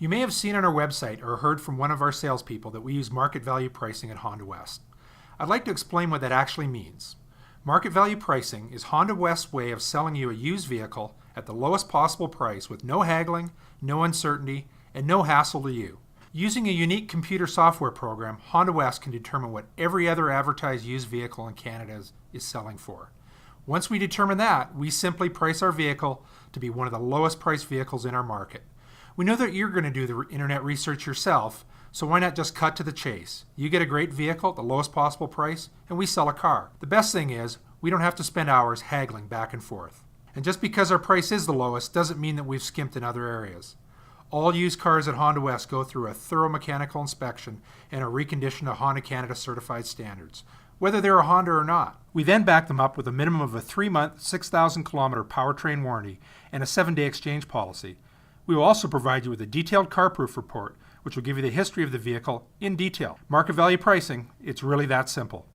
You may have seen on our website or heard from one of our salespeople that we use market value pricing at Honda West. I'd like to explain what that actually means. Market value pricing is Honda West's way of selling you a used vehicle at the lowest possible price with no haggling, no uncertainty, and no hassle to you. Using a unique computer software program, Honda West can determine what every other advertised used vehicle in Canada is selling for. Once we determine that, we simply price our vehicle to be one of the lowest priced vehicles in our market. We know that you're going to do the internet research yourself, so why not just cut to the chase? You get a great vehicle at the lowest possible price, and we sell a car. The best thing is, we don't have to spend hours haggling back and forth. And just because our price is the lowest doesn't mean that we've skimped in other areas. All used cars at Honda West go through a thorough mechanical inspection and are reconditioned to Honda Canada certified standards, whether they're a Honda or not. We then back them up with a minimum of a 3-month, 6,000-kilometer powertrain warranty and a 7-day exchange policy. We will also provide you with a detailed Carproof report, which will give you the history of the vehicle in detail. Market value pricing, it's really that simple.